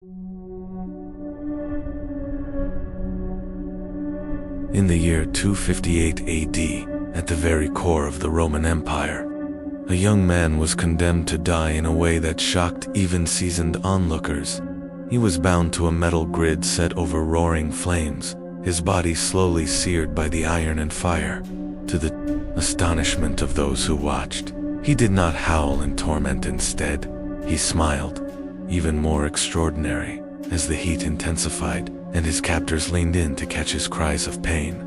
In the year 258 AD, at the very core of the Roman Empire, a young man was condemned to die in a way that shocked even seasoned onlookers. He was bound to a metal grid set over roaring flames, his body slowly seared by the iron and fire. To the astonishment of those who watched, he did not howl in torment. Instead, he smiled, even more extraordinary, as the heat intensified and his captors leaned in to catch his cries of pain.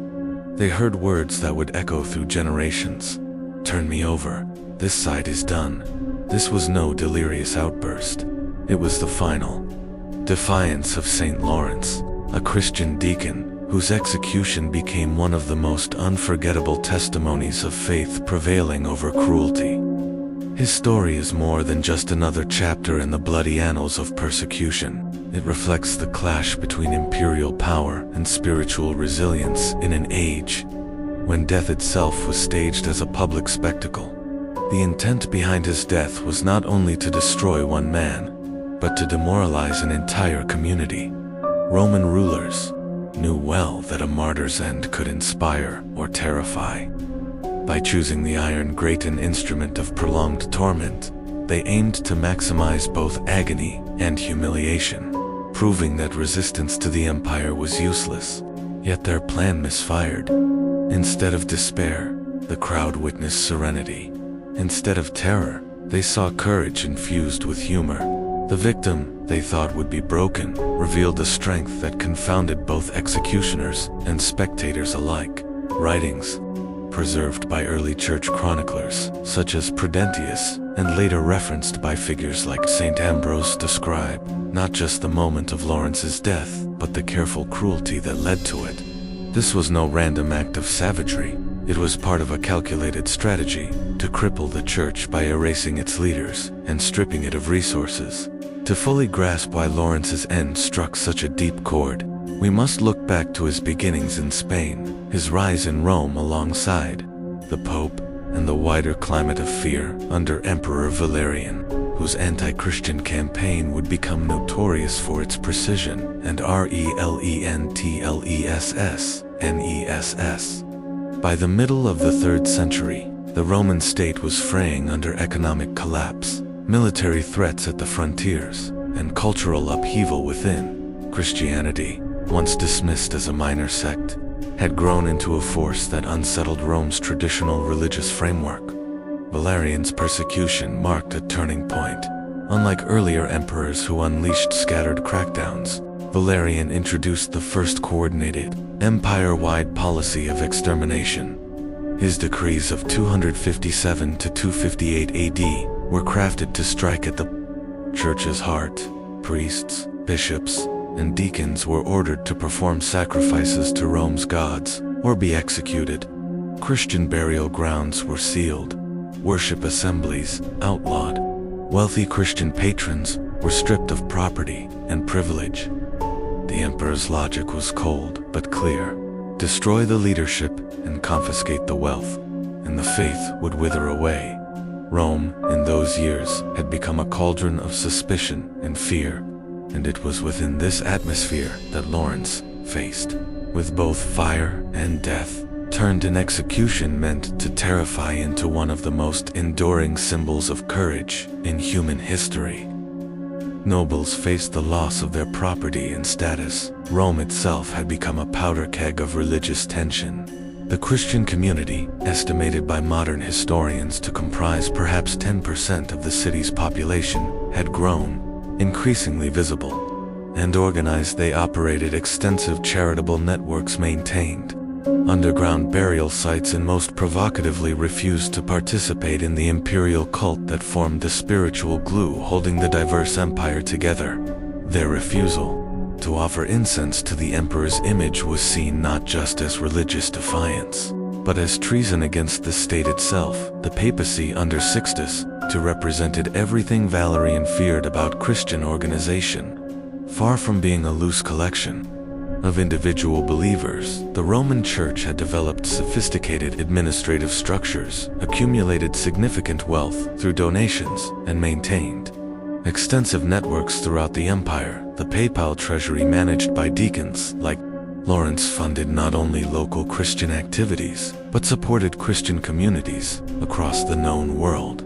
They heard words that would echo through generations. "Turn me over. This side is done." This was no delirious outburst. It was the final defiance of St. Lawrence, a Christian deacon whose execution became one of the most unforgettable testimonies of faith prevailing over cruelty. His story is more than just another chapter in the bloody annals of persecution. It reflects the clash between imperial power and spiritual resilience in an age when death itself was staged as a public spectacle. The intent behind his death was not only to destroy one man, but to demoralize an entire community. Roman rulers knew well that a martyr's end could inspire or terrify. By choosing the iron grate an instrument of prolonged torment, they aimed to maximize both agony and humiliation, proving that resistance to the empire was useless. Yet their plan misfired. Instead of despair, the crowd witnessed serenity. Instead of terror, they saw courage infused with humor. The victim, they thought would be broken, revealed a strength that confounded both executioners and spectators alike. Writings preserved by early church chroniclers, such as Prudentius, and later referenced by figures like St. Ambrose, describe not just the moment of Lawrence's death, but the careful cruelty that led to it. This was no random act of savagery. It was part of a calculated strategy to cripple the church by erasing its leaders and stripping it of resources. To fully grasp why Lawrence's end struck such a deep chord, we must look back to his beginnings in Spain, his rise in Rome alongside the Pope, and the wider climate of fear under Emperor Valerian, whose anti-Christian campaign would become notorious for its precision and relentlessness. By the middle of the 3rd century, the Roman state was fraying under economic collapse, military threats at the frontiers, and cultural upheaval within. Christianity, once dismissed as a minor sect, had grown into a force that unsettled Rome's traditional religious framework. Valerian's persecution marked a turning point. Unlike earlier emperors who unleashed scattered crackdowns, Valerian introduced the first coordinated, empire-wide policy of extermination. His decrees of 257 to 258 AD were crafted to strike at the church's heart. Priests, bishops, and deacons were ordered to perform sacrifices to Rome's gods or be executed. Christian burial grounds were sealed, worship assemblies outlawed. Wealthy Christian patrons were stripped of property and privilege. The emperor's logic was cold but clear. Destroy the leadership and confiscate the wealth, and the faith would wither away. Rome, in those years, had become a cauldron of suspicion and fear, and it was within this atmosphere that Lawrence faced with both fire and death, turned an execution meant to terrify into one of the most enduring symbols of courage in human history. Nobles faced the loss of their property and status. Rome itself had become a powder keg of religious tension. The Christian community, estimated by modern historians to comprise perhaps 10% of the city's population, had grown, increasingly visible and organized. They operated extensive charitable networks, maintained underground burial sites, and most provocatively refused to participate in the imperial cult that formed the spiritual glue holding the diverse empire together. Their refusal to offer incense to the emperor's image was seen not just as religious defiance, but as treason against the state itself. The papacy under Sixtus II represented everything Valerian feared about Christian organization. Far from being a loose collection of individual believers, the Roman Church had developed sophisticated administrative structures, accumulated significant wealth through donations, and maintained extensive networks throughout the empire. The papal treasury managed by deacons like Lawrence funded not only local Christian activities, but supported Christian communities across the known world.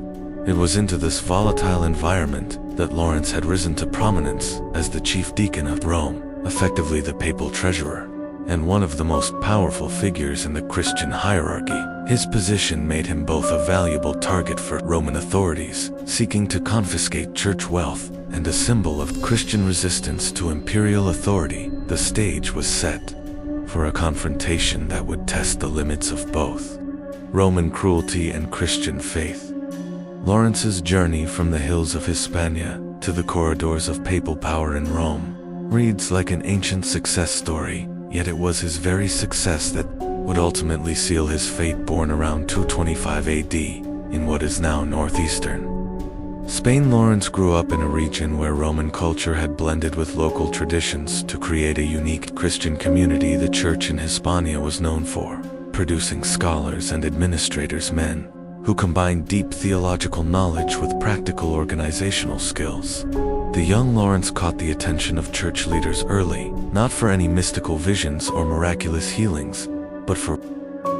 It was into this volatile environment that Lawrence had risen to prominence as the chief deacon of Rome, effectively the papal treasurer, and one of the most powerful figures in the Christian hierarchy. His position made him both a valuable target for Roman authorities seeking to confiscate church wealth and a symbol of Christian resistance to imperial authority. The stage was set for a confrontation that would test the limits of both Roman cruelty and Christian faith. Lawrence's journey from the hills of Hispania to the corridors of papal power in Rome reads like an ancient success story, yet it was his very success that would ultimately seal his fate, born around 225 AD in what is now northeastern Spain. Lawrence grew up in a region where Roman culture had blended with local traditions to create a unique Christian community. The church in Hispania was known for producing scholars and administrators, men who combined deep theological knowledge with practical organizational skills. The young Lawrence caught the attention of church leaders early, not for any mystical visions or miraculous healings, but for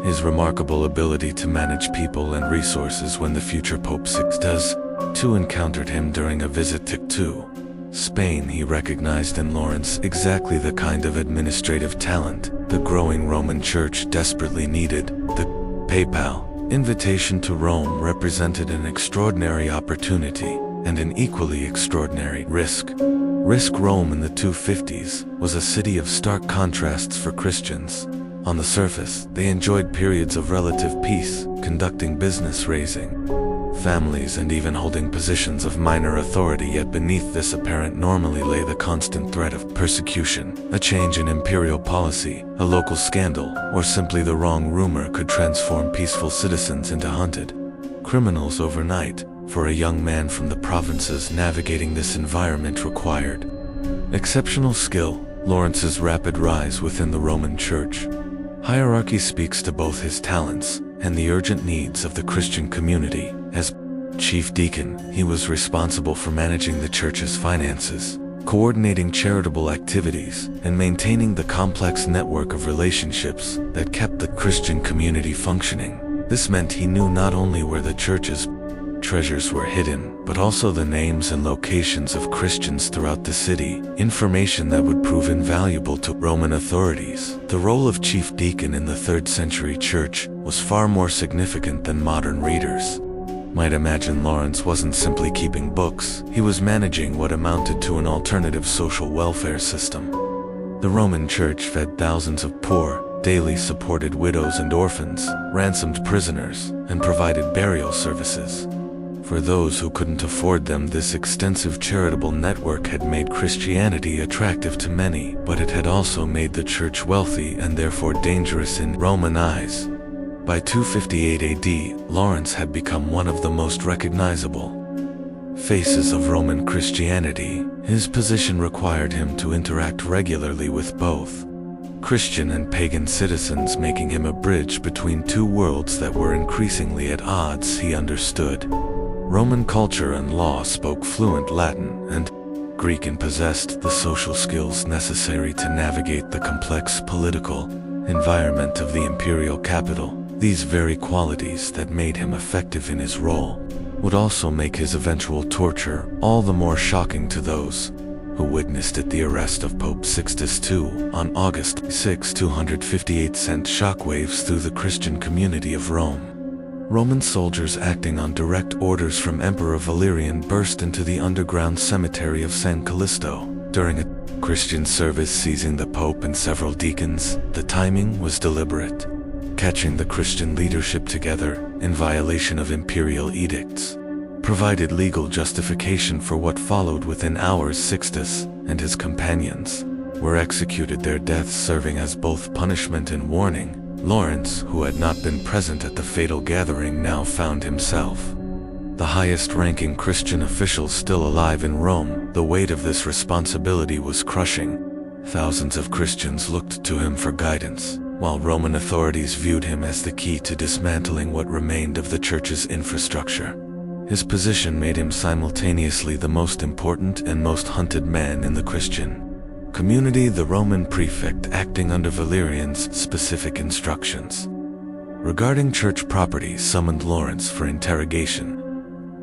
his remarkable ability to manage people and resources. When the future Pope Sixtus II encountered him during a visit to Spain, he recognized in Lawrence exactly the kind of administrative talent the growing Roman Church desperately needed. The papal invitation to Rome represented an extraordinary opportunity and an equally extraordinary risk. Rome in the 250s was a city of stark contrasts for Christians. On the surface, they enjoyed periods of relative peace, conducting business, raising families, and even holding positions of minor authority. Yet beneath this apparent normalcy lay the constant threat of persecution. A change in imperial policy, a local scandal, or simply the wrong rumor could transform peaceful citizens into hunted criminals overnight. For a young man from the provinces, navigating this environment required exceptional skill. Lawrence's rapid rise within the Roman Church hierarchy speaks to both his talents and the urgent needs of the Christian community. As chief deacon, he was responsible for managing the church's finances, coordinating charitable activities, and maintaining the complex network of relationships that kept the Christian community functioning. This meant he knew not only where the church's treasures were hidden, but also the names and locations of Christians throughout the city, information that would prove invaluable to Roman authorities. The role of chief deacon in the 3rd century church was far more significant than modern readers might imagine. Lawrence wasn't simply keeping books, he was managing what amounted to an alternative social welfare system. The Roman Church fed thousands of poor, daily supported widows and orphans, ransomed prisoners, and provided burial services for those who couldn't afford them. This extensive charitable network had made Christianity attractive to many, but it had also made the church wealthy and therefore dangerous in Roman eyes. By 258 AD, Lawrence had become one of the most recognizable faces of Roman Christianity. His position required him to interact regularly with both Christian and pagan citizens, making him a bridge between two worlds that were increasingly at odds. He understood Roman culture and law, spoke fluent Latin and Greek, and possessed the social skills necessary to navigate the complex political environment of the imperial capital. These very qualities that made him effective in his role would also make his eventual torture all the more shocking to those who witnessed it. The arrest of Pope Sixtus II on August 6, 258 sent shockwaves through the Christian community of Rome. Roman soldiers acting on direct orders from Emperor Valerian burst into the underground cemetery of San Callisto during a Christian service, seizing the Pope and several deacons. The timing was deliberate, catching the Christian leadership together in violation of imperial edicts provided legal justification for what followed. Within hours, Sixtus and his companions were executed, their deaths serving as both punishment and warning. Lawrence, who had not been present at the fatal gathering, now found himself the highest-ranking Christian official still alive in Rome. The weight of this responsibility was crushing. Thousands of Christians looked to him for guidance, while Roman authorities viewed him as the key to dismantling what remained of the church's infrastructure. His position made him simultaneously the most important and most hunted man in the Christian community, the Roman prefect acting under Valerian's specific instructions regarding church property summoned Lawrence for interrogation.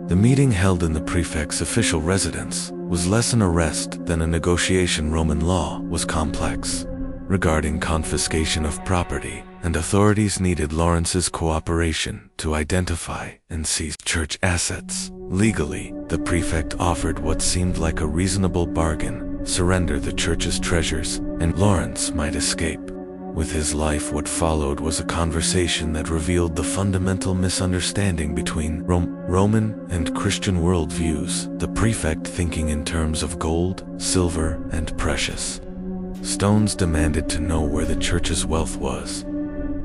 The meeting held in the prefect's official residence was less an arrest than a negotiation. Roman law was complex regarding confiscation of property, and authorities needed Lawrence's cooperation to identify and seize church assets. Legally, the prefect offered what seemed like a reasonable bargain: surrender the church's treasures, and Lawrence might escape with his life. What followed was a conversation that revealed the fundamental misunderstanding between Roman and Christian worldviews, the prefect thinking in terms of gold, silver, and precious stones demanded to know where the church's wealth was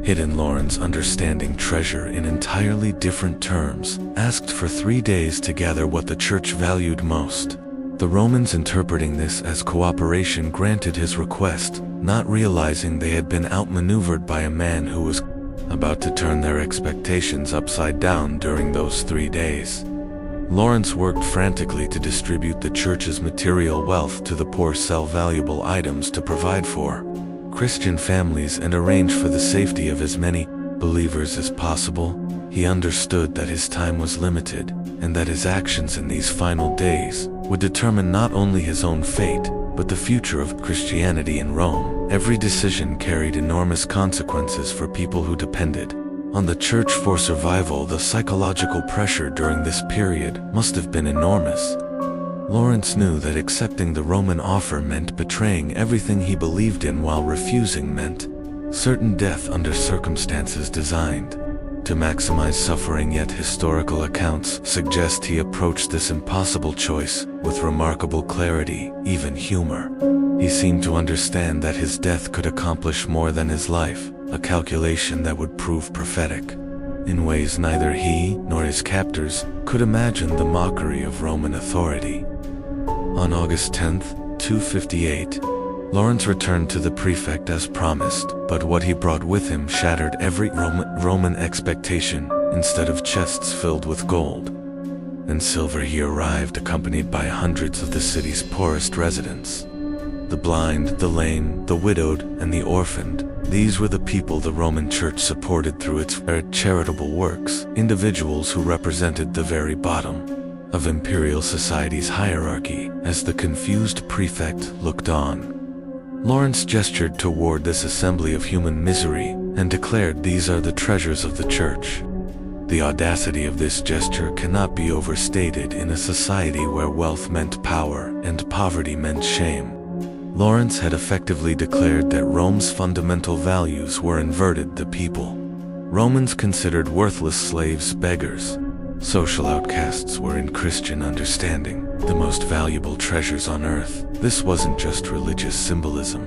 hidden. Lawrence, understanding treasure in entirely different terms, asked for 3 days to gather what the church valued most. The Romans, interpreting this as cooperation, granted his request, not realizing they had been outmaneuvered by a man who was about to turn their expectations upside down during those 3 days. Lawrence worked frantically to distribute the church's material wealth to the poor, sell valuable items to provide for Christian families, and arrange for the safety of as many believers as possible. He understood that his time was limited, and that his actions in these final days would determine not only his own fate, but the future of Christianity in Rome. Every decision carried enormous consequences for people who depended on the church for survival. The psychological pressure during this period must have been enormous. Lawrence knew that accepting the Roman offer meant betraying everything he believed in, while refusing meant certain death under circumstances designed to maximize suffering. Yet historical accounts suggest he approached this impossible choice with remarkable clarity, even humor. He seemed to understand that his death could accomplish more than his life, a calculation that would prove prophetic in ways neither he nor his captors could imagine. The mockery of Roman authority. On August 10, 258, Lawrence returned to the prefect as promised, but what he brought with him shattered every Roman expectation. Instead of chests filled with gold and silver, he arrived accompanied by hundreds of the city's poorest residents. The blind, the lame, the widowed, and the orphaned. These were the people the Roman Church supported through its charitable works, individuals who represented the very bottom of imperial society's hierarchy. As the confused prefect looked on, Lawrence gestured toward this assembly of human misery and declared, "These are the treasures of the church." The audacity of this gesture cannot be overstated in a society where wealth meant power and poverty meant shame. Lawrence had effectively declared that Rome's fundamental values were inverted. The people Romans considered worthless slaves, beggars, social outcasts were, in Christian understanding, the most valuable treasures on earth. This wasn't just religious symbolism.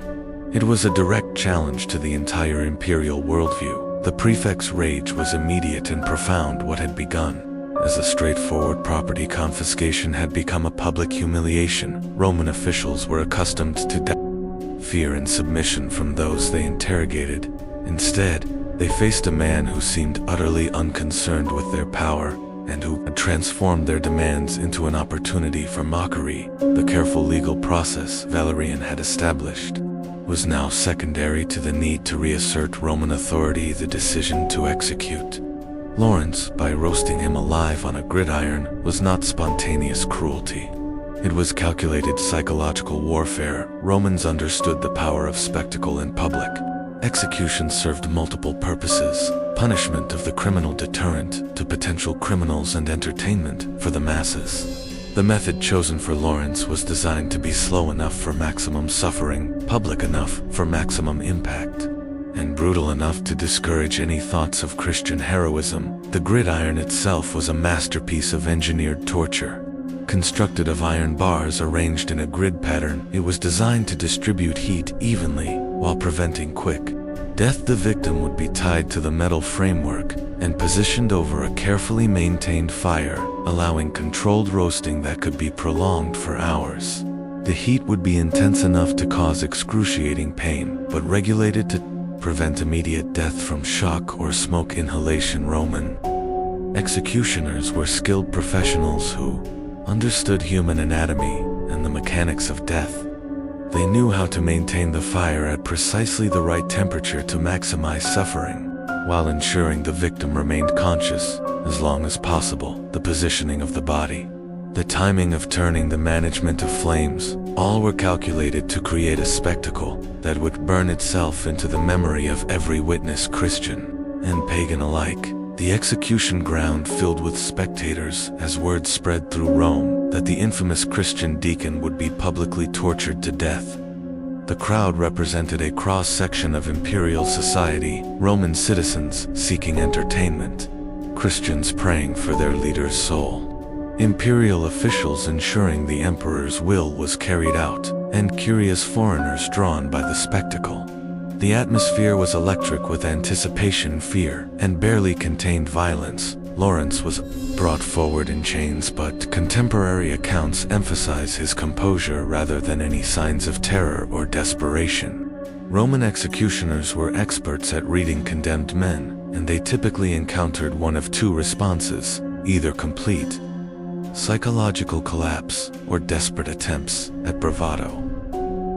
It was a direct challenge to the entire imperial worldview. The prefect's rage was immediate and profound. What had begun as a straightforward property confiscation had become a public humiliation. Roman officials were accustomed to fear and submission from those they interrogated. Instead, they faced a man who seemed utterly unconcerned with their power, and who had transformed their demands into an opportunity for mockery. The careful legal process Valerian had established was now secondary to the need to reassert Roman authority. The decision to execute Lawrence by roasting him alive on a gridiron was not spontaneous cruelty. It was calculated psychological warfare. Romans understood the power of spectacle in public. Execution served multiple purposes: punishment of the criminal, deterrent to potential criminals, and entertainment for the masses. The method chosen for Lawrence was designed to be slow enough for maximum suffering, public enough for maximum impact, and brutal enough to discourage any thoughts of Christian heroism. The gridiron itself was a masterpiece of engineered torture. Constructed of iron bars arranged in a grid pattern, it was designed to distribute heat evenly while preventing quick death. The victim would be tied to the metal framework and positioned over a carefully maintained fire, allowing controlled roasting that could be prolonged for hours. The heat would be intense enough to cause excruciating pain, but regulated to prevent immediate death from shock or smoke inhalation. Roman Executioners were skilled professionals who understood human anatomy and the mechanics of death. They knew how to maintain the fire at precisely the right temperature to maximize suffering, while ensuring the victim remained conscious as long as possible. The positioning of the body, the timing of turning, the management of flames, all were calculated to create a spectacle that would burn itself into the memory of every witness, Christian and pagan alike. The execution ground filled with spectators as word spread through Rome that the infamous Christian deacon would be publicly tortured to death. The crowd represented a cross-section of imperial society, Roman citizens seeking entertainment, Christians praying for their leader's soul, imperial officials ensuring the emperor's will was carried out, and curious foreigners drawn by the spectacle. The atmosphere was electric with anticipation, fear, and barely contained violence. Lawrence was brought forward in chains, but contemporary accounts emphasize his composure rather than any signs of terror or desperation. Roman executioners were experts at reading condemned men, and they typically encountered one of two responses: either complete psychological collapse or desperate attempts at bravado.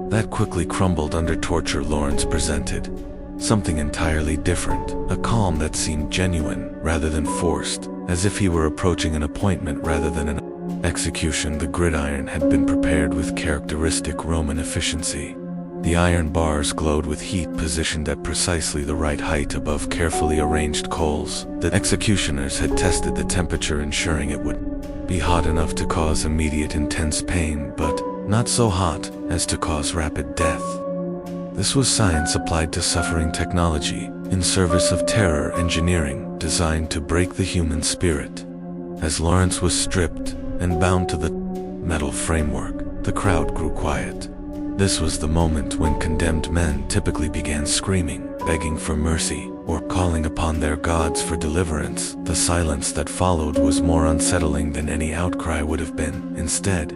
That quickly crumbled under torture. Lawrence presented something entirely different, a calm that seemed genuine rather than forced, as if he were approaching an appointment rather than an execution. The gridiron had been prepared with characteristic Roman efficiency. The iron bars glowed with heat, positioned at precisely the right height above carefully arranged coals. The executioners had tested the temperature, ensuring it would be hot enough to cause immediate intense pain, but not so hot as to cause rapid death. This was science applied to suffering, technology in service of terror engineering designed to break the human spirit. As Lawrence was stripped and bound to the metal framework, the crowd grew quiet. This was the moment when condemned men typically began screaming, begging for mercy, or calling upon their gods for deliverance. The silence that followed was more unsettling than any outcry would have been. Instead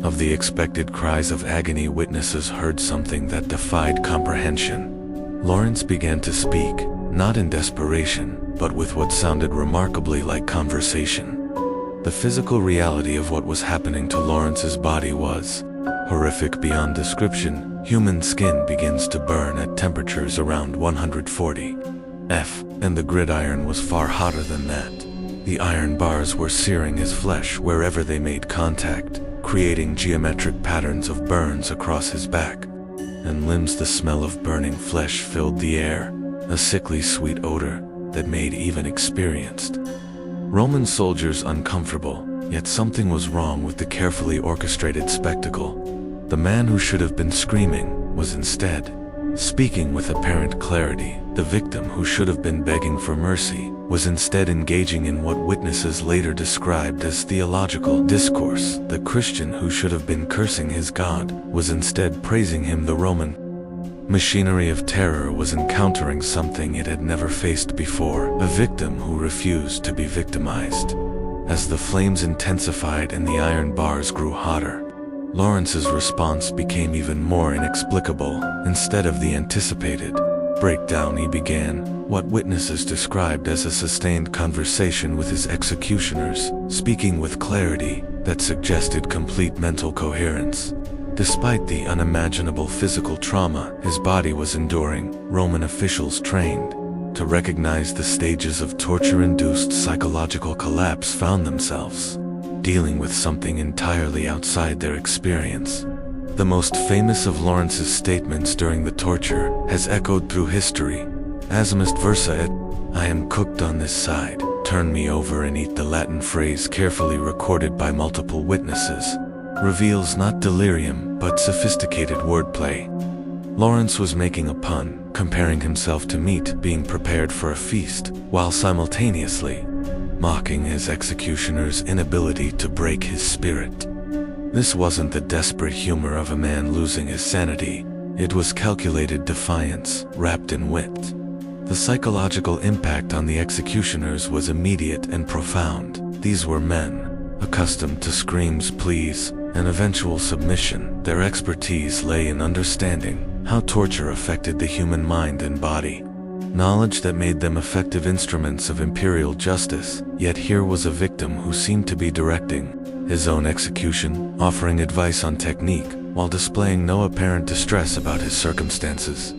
of the expected cries of agony, witnesses heard something that defied comprehension. Lawrence began to speak, not in desperation, but with what sounded remarkably like conversation. The physical reality of what was happening to Lawrence's body was horrific beyond description. Human skin begins to burn at temperatures around 140 F, and the gridiron was far hotter than that. The iron bars were searing his flesh wherever they made contact, creating geometric patterns of burns across his back and limbs. The smell of burning flesh filled the air, a sickly sweet odor that made even experienced Roman soldiers uncomfortable. Yet something was wrong with the carefully orchestrated spectacle. The man who should have been screaming was instead speaking with apparent clarity. The victim who should have been begging for mercy was instead engaging in what witnesses later described as theological discourse. The Christian who should have been cursing his God was instead praising him. The Roman machinery of terror was encountering something it had never faced before, a victim who refused to be victimized. As the flames intensified and the iron bars grew hotter, Lawrence's response became even more inexplicable. Instead of the anticipated breakdown, he began what witnesses described as a sustained conversation with his executioners, speaking with clarity that suggested complete mental coherence. Despite the unimaginable physical trauma his body was enduring, Roman officials trained to recognize the stages of torture-induced psychological collapse found themselves dealing with something entirely outside their experience. The most famous of Lawrence's statements during the torture has echoed through history. Asimest versa et, I am cooked on this side, turn me over and eat. The Latin phrase, carefully recorded by multiple witnesses, reveals not delirium but sophisticated wordplay. Lawrence was making a pun, comparing himself to meat being prepared for a feast, while simultaneously mocking his executioner's inability to break his spirit. This wasn't the desperate humor of a man losing his sanity. It was calculated defiance, wrapped in wit. The psychological impact on the executioners was immediate and profound. These were men accustomed to screams, pleas, and eventual submission. Their expertise lay in understanding how torture affected the human mind and body, knowledge that made them effective instruments of imperial justice. Yet here was a victim who seemed to be directing his own execution, offering advice on technique, while displaying no apparent distress about his circumstances.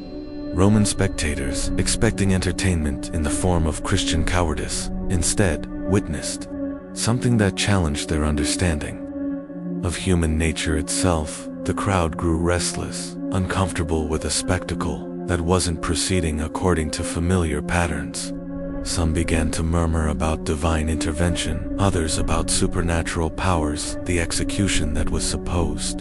Roman spectators, expecting entertainment in the form of Christian cowardice, instead witnessed something that challenged their understanding of human nature itself. The crowd grew restless, uncomfortable with a spectacle that wasn't proceeding according to familiar patterns. Some began to murmur about divine intervention, others about supernatural powers. The execution that was supposed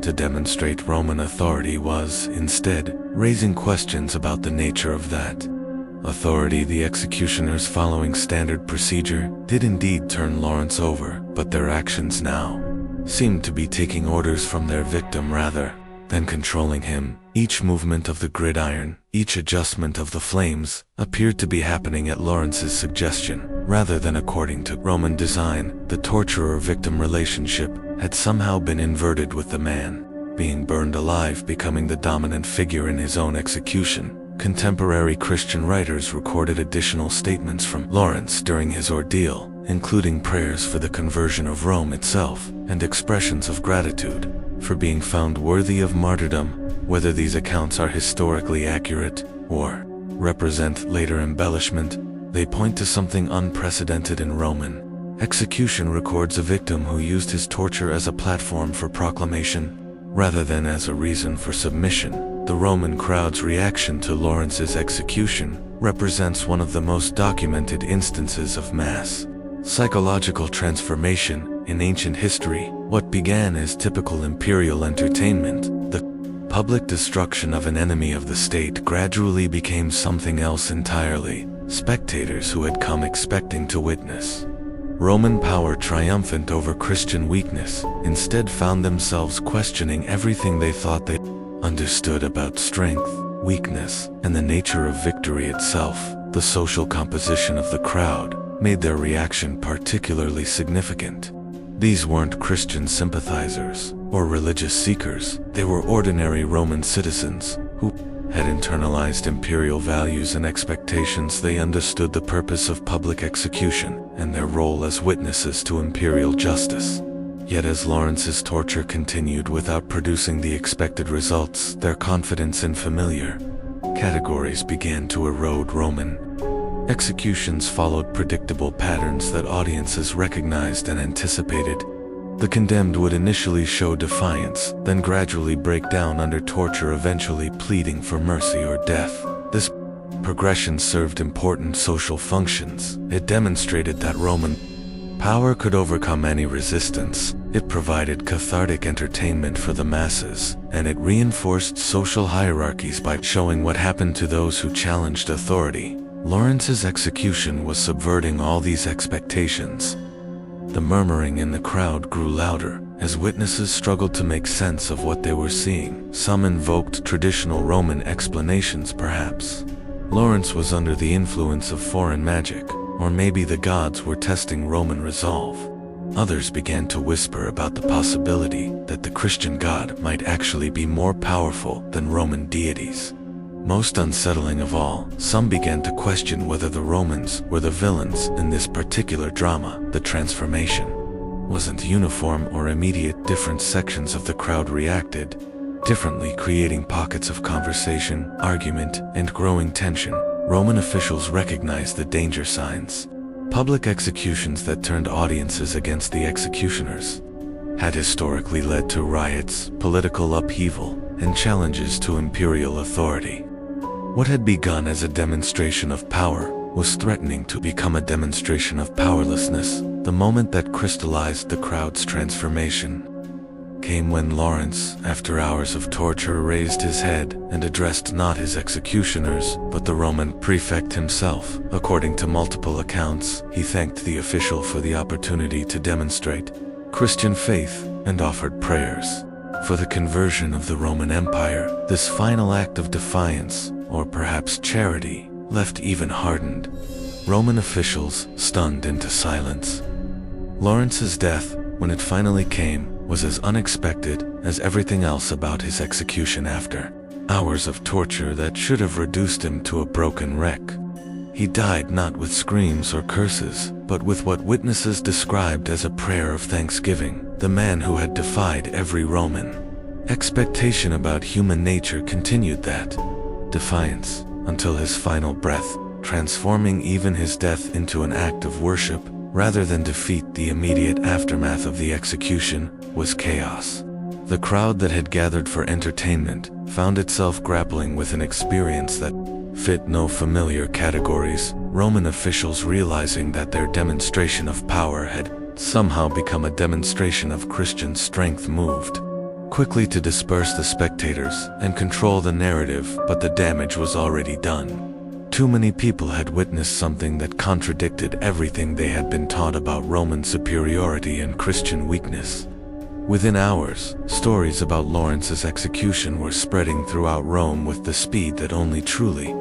to demonstrate Roman authority was, instead, raising questions about the nature of that authority. The executioners, following standard procedure, did indeed turn Lawrence over, but their actions now seemed to be taking orders from their victim rather than controlling him. Each movement of the gridiron, each adjustment of the flames, appeared to be happening at Lawrence's suggestion, rather than according to Roman design. The torturer-victim relationship had somehow been inverted, with the man being burned alive becoming the dominant figure in his own execution. Contemporary Christian writers recorded additional statements from Lawrence during his ordeal, including prayers for the conversion of Rome itself, and expressions of gratitude for being found worthy of martyrdom. Whether these accounts are historically accurate or represent later embellishment, they point to something unprecedented in Roman execution. Records a victim who used his torture as a platform for proclamation, rather than as a reason for submission. The Roman crowd's reaction to Lawrence's execution represents one of the most documented instances of mass psychological transformation in ancient history. What began as typical imperial entertainment, the public destruction of an enemy of the state, gradually became something else entirely. Spectators who had come expecting to witness Roman power triumphant over Christian weakness, instead found themselves questioning everything they thought they understood about strength, weakness, and the nature of victory itself. The social composition of the crowd made their reaction particularly significant. These weren't Christian sympathizers or religious seekers. They were ordinary Roman citizens who had internalized imperial values and expectations. They understood the purpose of public execution and their role as witnesses to imperial justice. Yet as Lawrence's torture continued without producing the expected results, their confidence in familiar categories began to erode. Roman executions followed predictable patterns that audiences recognized and anticipated. The condemned would initially show defiance, then gradually break down under torture, eventually pleading for mercy or death. This progression served important social functions. It demonstrated that Roman power could overcome any resistance. It provided cathartic entertainment for the masses, and it reinforced social hierarchies by showing what happened to those who challenged authority. Lawrence's execution was subverting all these expectations. The murmuring in the crowd grew louder as witnesses struggled to make sense of what they were seeing. Some invoked traditional Roman explanations, perhaps Lawrence was under the influence of foreign magic, or maybe the gods were testing Roman resolve. Others began to whisper about the possibility that the Christian God might actually be more powerful than Roman deities. Most unsettling of all, some began to question whether the Romans were the villains in this particular drama. The transformation wasn't uniform or immediate. Different sections of the crowd reacted differently, creating pockets of conversation, argument, and growing tension. Roman officials recognized the danger signs. Public executions that turned audiences against the executioners had historically led to riots, political upheaval, and challenges to imperial authority. What had begun as a demonstration of power was threatening to become a demonstration of powerlessness. The moment that crystallized the crowd's transformation came when Lawrence, after hours of torture, raised his head and addressed not his executioners, but the Roman prefect himself. According to multiple accounts, he thanked the official for the opportunity to demonstrate Christian faith and offered prayers for the conversion of the Roman Empire. This final act of defiance, or perhaps charity, left even hardened Roman officials stunned into silence. Lawrence's death, when it finally came, was as unexpected as everything else about his execution after. hours of torture that should have reduced him to a broken wreck. He died not with screams or curses, but with what witnesses described as a prayer of thanksgiving. The man who had defied every Roman expectation about human nature continued that defiance until his final breath, transforming even his death into an act of worship rather than defeat. The immediate aftermath of the execution was chaos. The crowd that had gathered for entertainment found itself grappling with an experience that fit no familiar categories. Roman officials, realizing that their demonstration of power had somehow become a demonstration of Christian strength, moved quickly to disperse the spectators and control the narrative, but the damage was already done. Too many people had witnessed something that contradicted everything they had been taught about Roman superiority and Christian weakness. Within hours, stories about Lawrence's execution were spreading throughout Rome with the speed that only truly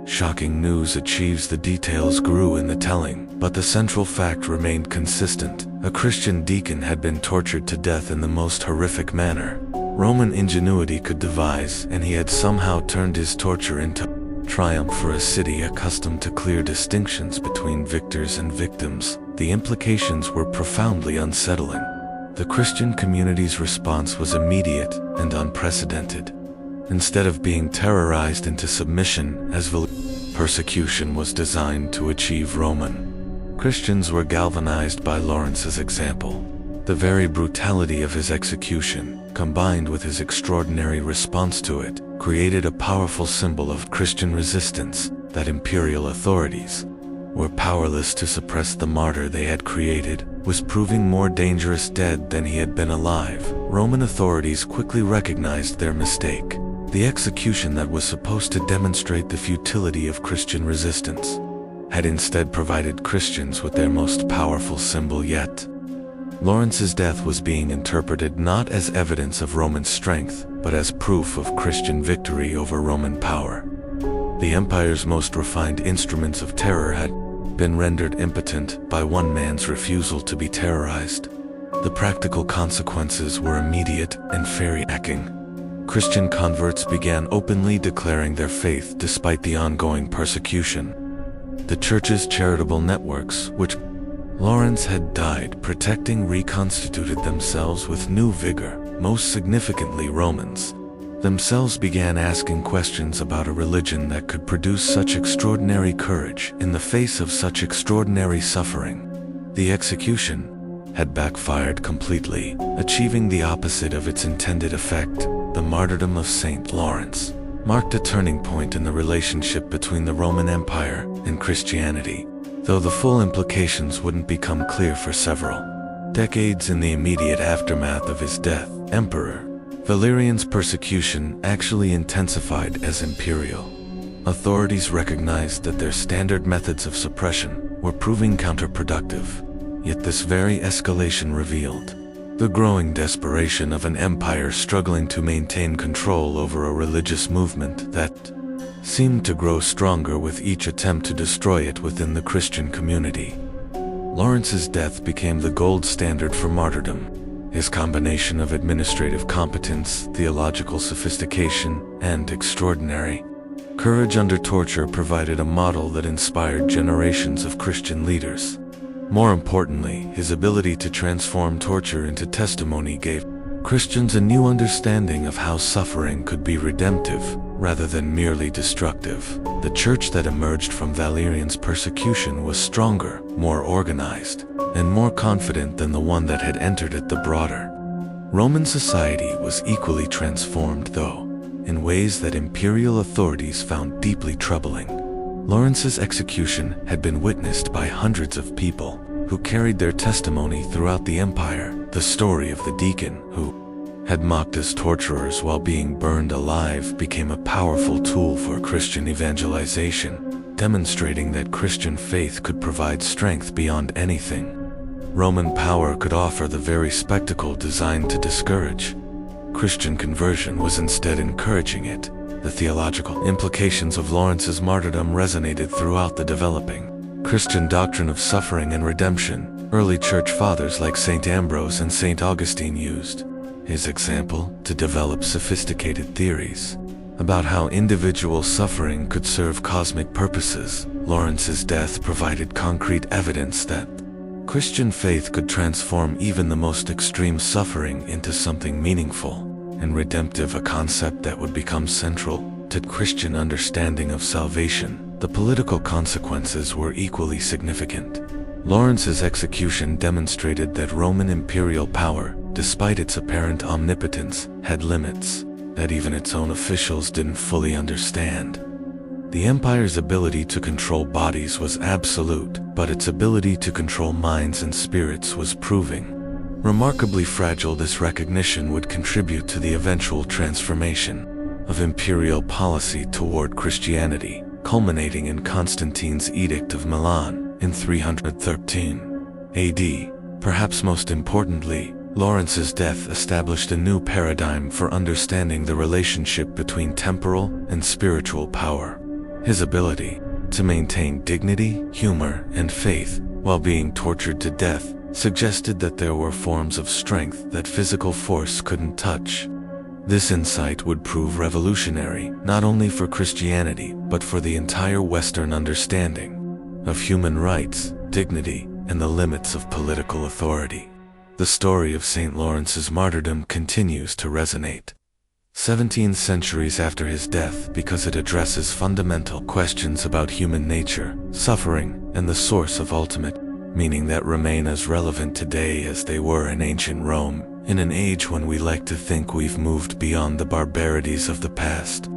shocking news achieves. The details grew in the telling, but the central fact remained consistent. A Christian deacon had been tortured to death in the most horrific manner Roman ingenuity could devise, and he had somehow turned his torture into triumph for a city accustomed to clear distinctions between victors and victims. The implications were profoundly unsettling. The Christian community's response was immediate and unprecedented. Instead of being terrorized into submission as persecution was designed to achieve Roman, Christians were galvanized by Lawrence's example. The very brutality of his execution, combined with his extraordinary response to it, created a powerful symbol of Christian resistance that imperial authorities were powerless to suppress. The martyr they had created was proving more dangerous dead than he had been alive. Roman authorities quickly recognized their mistake. The execution that was supposed to demonstrate the futility of Christian resistance had instead provided Christians with their most powerful symbol yet. Lawrence's death was being interpreted not as evidence of Roman strength, but as proof of Christian victory over Roman power. The empire's most refined instruments of terror had been rendered impotent by one man's refusal to be terrorized. The practical consequences were immediate and far-reaching. Christian converts began openly declaring their faith despite the ongoing persecution. The church's charitable networks, which Lawrence had died protecting, reconstituted themselves with new vigor. Most significantly, Romans themselves began asking questions about a religion that could produce such extraordinary courage in the face of such extraordinary suffering. The execution had backfired completely, achieving the opposite of its intended effect. The martyrdom of Saint Lawrence marked a turning point in the relationship between the Roman Empire and Christianity, though the full implications wouldn't become clear for several decades. In the immediate aftermath of his death, Emperor Valerian's persecution actually intensified as imperial authorities recognized that their standard methods of suppression were proving counterproductive. Yet this very escalation revealed the growing desperation of an empire struggling to maintain control over a religious movement that seemed to grow stronger with each attempt to destroy it within the Christian community. Lawrence's death became the gold standard for martyrdom. His combination of administrative competence, theological sophistication, and extraordinary courage under torture provided a model that inspired generations of Christian leaders. More importantly, his ability to transform torture into testimony gave Christians a new understanding of how suffering could be redemptive rather than merely destructive. The church that emerged from Valerian's persecution was stronger, more organized, and more confident than the one that had entered it. The broader Roman society was equally transformed, though in ways that imperial authorities found deeply troubling. Lawrence's execution had been witnessed by hundreds of people who carried their testimony throughout the empire. The story of the deacon who had mocked his torturers while being burned alive became a powerful tool for Christian evangelization, demonstrating that Christian faith could provide strength beyond anything Roman power could offer. The very spectacle designed to discourage Christian conversion was instead encouraging it. The theological implications of Lawrence's martyrdom resonated throughout the developing Christian doctrine of suffering and redemption. Early church fathers like St. Ambrose and St. Augustine used his example to develop sophisticated theories about how individual suffering could serve cosmic purposes. Lawrence's death provided concrete evidence that Christian faith could transform even the most extreme suffering into something meaningful and redemptive, a concept that would become central to Christian understanding of salvation. The political consequences were equally significant. Lawrence's execution demonstrated that Roman imperial power, despite its apparent omnipotence, had limits that even its own officials didn't fully understand. The empire's ability to control bodies was absolute, but its ability to control minds and spirits was proving remarkably fragile. This recognition would contribute to the eventual transformation of imperial policy toward Christianity, culminating in Constantine's Edict of Milan in 313 AD. Perhaps most importantly, Lawrence's death established a new paradigm for understanding the relationship between temporal and spiritual power. His ability to maintain dignity, humor, and faith while being tortured to death suggested that there were forms of strength that physical force couldn't touch. This insight would prove revolutionary, not only for Christianity, but for the entire Western understanding of human rights, dignity, and the limits of political authority. The story of St. Lawrence's martyrdom continues to resonate 17 centuries after his death because it addresses fundamental questions about human nature, suffering, and the source of ultimate meaning that remain as relevant today as they were in ancient Rome, in an age when we like to think we've moved beyond the barbarities of the past.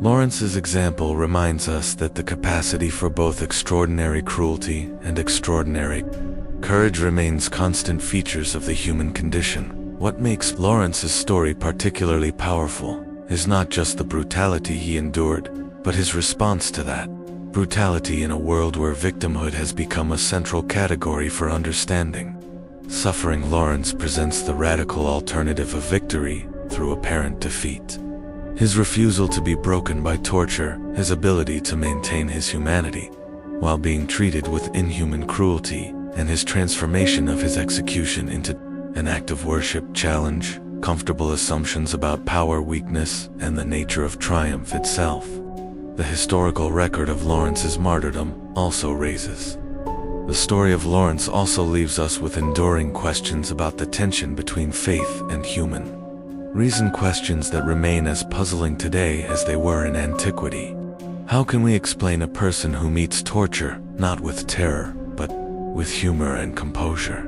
Lawrence's example reminds us that the capacity for both extraordinary cruelty and extraordinary courage remains constant features of the human condition. What makes Lawrence's story particularly powerful is not just the brutality he endured, but his response to that brutality in a world where victimhood has become a central category for understanding suffering. Lawrence presents the radical alternative of victory through apparent defeat. His refusal to be broken by torture, his ability to maintain his humanity while being treated with inhuman cruelty, and his transformation of his execution into an act of worship challenge comfortable assumptions about power, weakness, and the nature of triumph itself. The historical record of Lawrence's martyrdom also raises. The story of Lawrence also leaves us with enduring questions about the tension between faith and human reason, questions that remain as puzzling today as they were in antiquity. How can we explain a person who meets torture not with terror, but with humor and composure?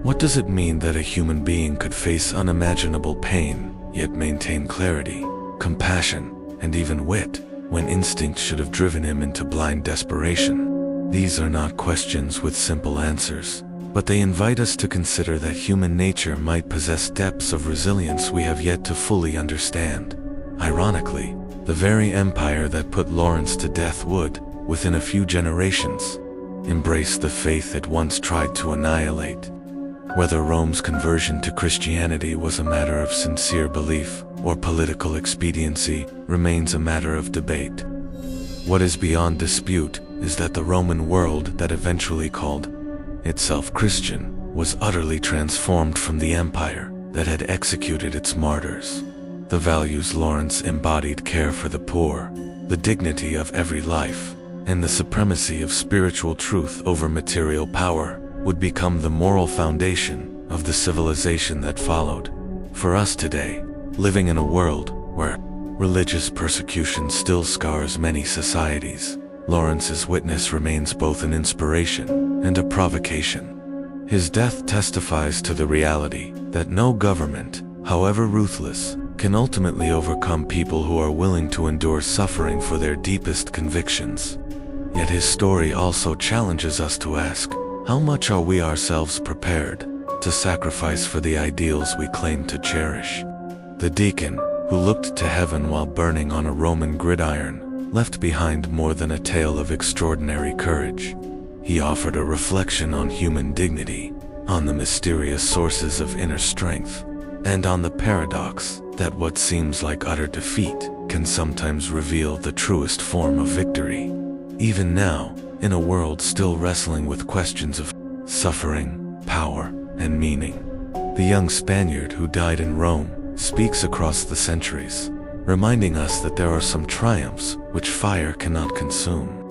What does it mean that a human being could face unimaginable pain, yet maintain clarity, compassion, and even wit, when instinct should have driven him into blind desperation? These are not questions with simple answers, but they invite us to consider that human nature might possess depths of resilience we have yet to fully understand. Ironically, the very empire that put Lawrence to death would, within a few generations, embrace the faith it once tried to annihilate. Whether Rome's conversion to Christianity was a matter of sincere belief or political expediency remains a matter of debate. What is beyond dispute is that the Roman world that eventually called itself Christian was utterly transformed from the empire that had executed its martyrs. The values Lawrence embodied, care for the poor, the dignity of every life, and the supremacy of spiritual truth over material power, would become the moral foundation of the civilization that followed. For us today, living in a world where religious persecution still scars many societies, Lawrence's witness remains both an inspiration and a provocation. His death testifies to the reality that no government, however ruthless, can ultimately overcome people who are willing to endure suffering for their deepest convictions. Yet his story also challenges us to ask, how much are we ourselves prepared to sacrifice for the ideals we claim to cherish? The deacon, who looked to heaven while burning on a Roman gridiron, left behind more than a tale of extraordinary courage. He offered a reflection on human dignity, on the mysterious sources of inner strength, and on the paradox that what seems like utter defeat can sometimes reveal the truest form of victory. Even now, in a world still wrestling with questions of suffering, power, and meaning, the young Spaniard who died in Rome speaks across the centuries. reminding us that there are some triumphs which fire cannot consume.